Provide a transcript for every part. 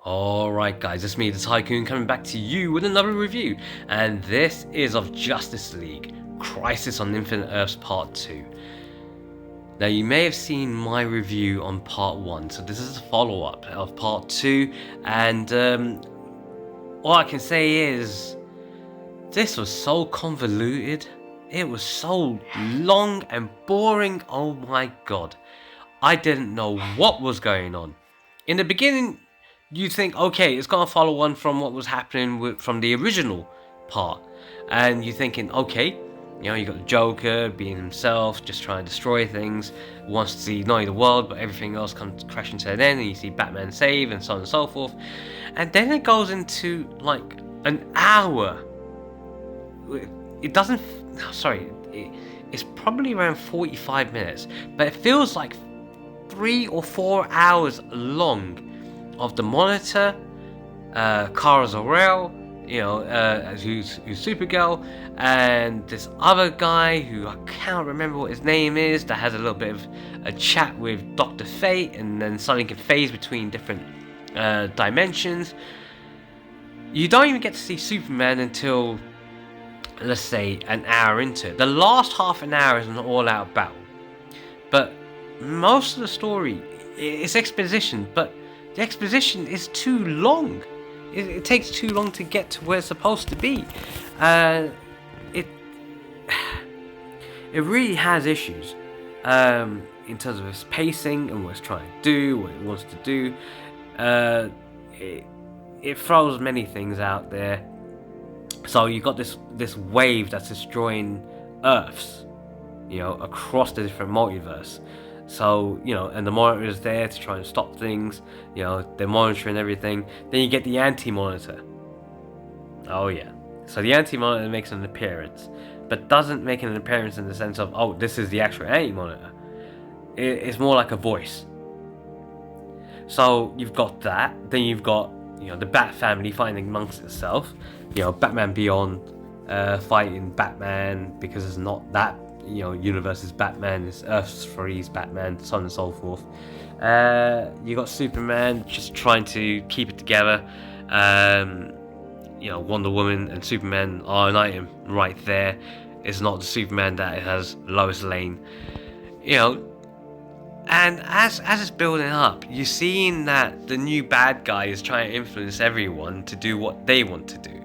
Alright guys, it's me, the Tycoon, coming back to you with another review, and this is of Justice League Crisis on Infinite Earths Part 2. Now you may have seen my review on Part 1, so this is a follow-up of Part 2, and all I can say is, this was so convoluted, it was so long and boring, oh my god. I didn't know what was going on. In the beginning, you think, okay, it's gonna follow on from what was happening from the original part, and you're thinking, okay, you know, you got the Joker being himself, just trying to destroy things, wants to see not only the world but everything else comes crashing to an end, and you see Batman save and so on and so forth, and then it goes into like an hour. It doesn't, sorry, it's probably around 45 minutes, but it feels like 3 or 4 hours long of the Monitor, Kara Zor-El, you know, who's Supergirl, and this other guy who I can't remember what his name is, that has a little bit of a chat with Dr. Fate, and then suddenly can phase between different dimensions. You don't even get to see Superman until, let's say, an hour into it. The last half an hour is an all-out battle, but most of the story is exposition, but the exposition is too long. It takes too long to get to where it's supposed to be. It really has issues in terms of its pacing and what it's trying to do, what it wants to do. It throws many things out there. So you've got this wave that's destroying Earths, you know, across the different multiverse. So, you know, and the Monitor is there to try and stop things, you know, they're monitoring everything. Then you get the Anti-Monitor. Oh yeah. So the Anti-Monitor makes an appearance, but doesn't make an appearance in the sense of, oh, this is the actual Anti-Monitor. It's more like a voice. So you've got that. Then you've got, you know, the Bat family fighting amongst itself. You know, Batman Beyond fighting Batman because it's not that, you know, universe's Batman, it's Earth 3's Batman, so on and so forth. You got Superman just trying to keep it together. You know, Wonder Woman and Superman are an item right there. It's not the Superman that it has Lois Lane. You know, and as it's building up, you're seeing that the new bad guy is trying to influence everyone to do what they want to do.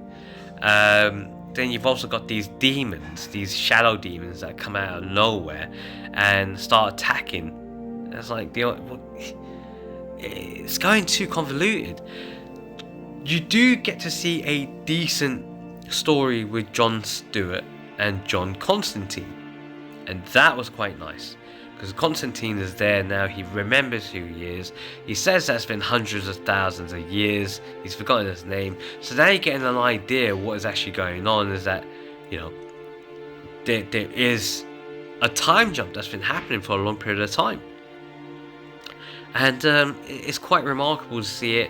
Then you've also got these demons, these shadow demons that come out of nowhere and start attacking. It's like, it's going too convoluted. You do get to see a decent story with John Stewart and John Constantine, and that was quite nice. Because Constantine is there now, he remembers who he is. He says that's been hundreds of thousands of years. He's forgotten his name. So now you're getting an idea of what is actually going on. Is that, you know, there is a time jump that's been happening for a long period of time. And it's quite remarkable to see it.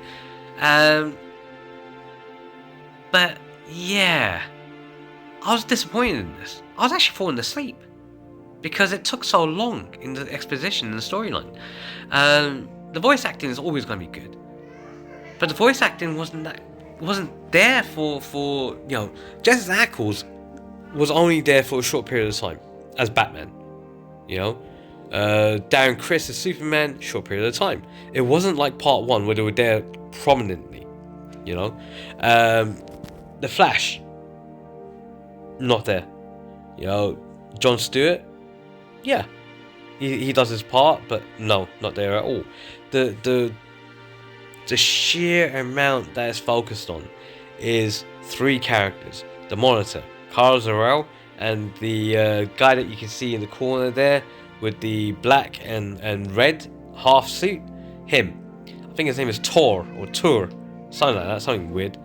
But yeah, I was disappointed in this. I was actually falling asleep, because it took so long in the exposition and the storyline. The voice acting is always going to be good, but the voice acting wasn't there for you know, Jensen Ackles was only there for a short period of time as Batman. You know, Darren Criss as Superman, short period of time. It wasn't like Part 1 where they were there prominently. You know, the Flash, not there. You know, Jon Stewart. Yeah, he does his part, but no, not there at all. The sheer amount that is focused on is 3 characters: the Monitor, Kara Zor-El, and the guy that you can see in the corner there with the black and red half suit. Him, I think his name is Tor or Tur, something like that, something weird.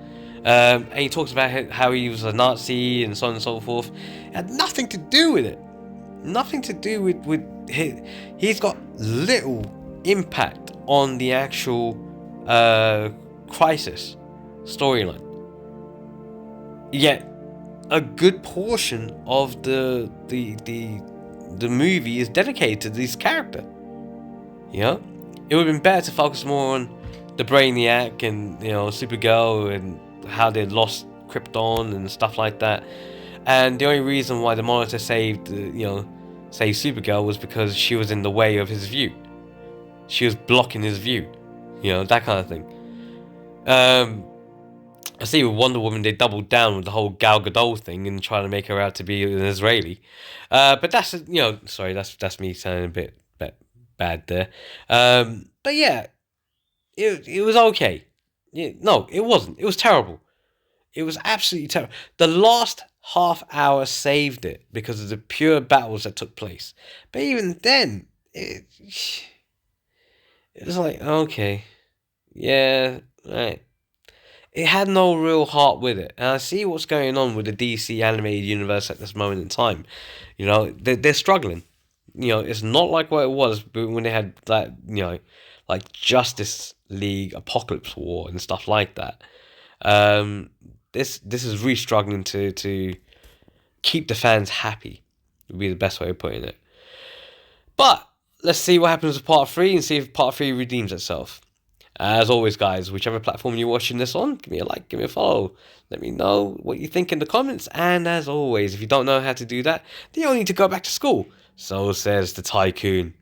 And he talks about how he was a Nazi and so on and so forth. It had nothing to do with it. Nothing to do with he's got little impact on the actual Crisis storyline. Yet a good portion of the movie is dedicated to this character. You know, it would have been better to focus more on the Brainiac and Supergirl and how they lost Krypton and stuff like that. And the only reason why the Monitor saved Supergirl was because she was in the way of his view. She was blocking his view, that kind of thing. I see with Wonder Woman they doubled down with the whole Gal Gadot thing and trying to make her out to be an Israeli. But that's sorry, that's me sounding a bit bad there. But yeah, it was okay. No, it wasn't. It was terrible. It was absolutely terrible. The last half hour saved it because of the pure battles that took place. But even then, it was like, okay, yeah, right. It had no real heart with it. And I see what's going on with the DC animated universe at this moment in time. They're struggling. It's not like what it was when they had that, like Justice League, Apocalypse War, and stuff like that. This is really struggling to keep the fans happy, would be the best way of putting it. But let's see what happens with Part 3 and see if Part 3 redeems itself. As always, guys, whichever platform you're watching this on, give me a like, give me a follow. Let me know what you think in the comments. And as always, if you don't know how to do that, then you only need to go back to school. So says the TYCOON.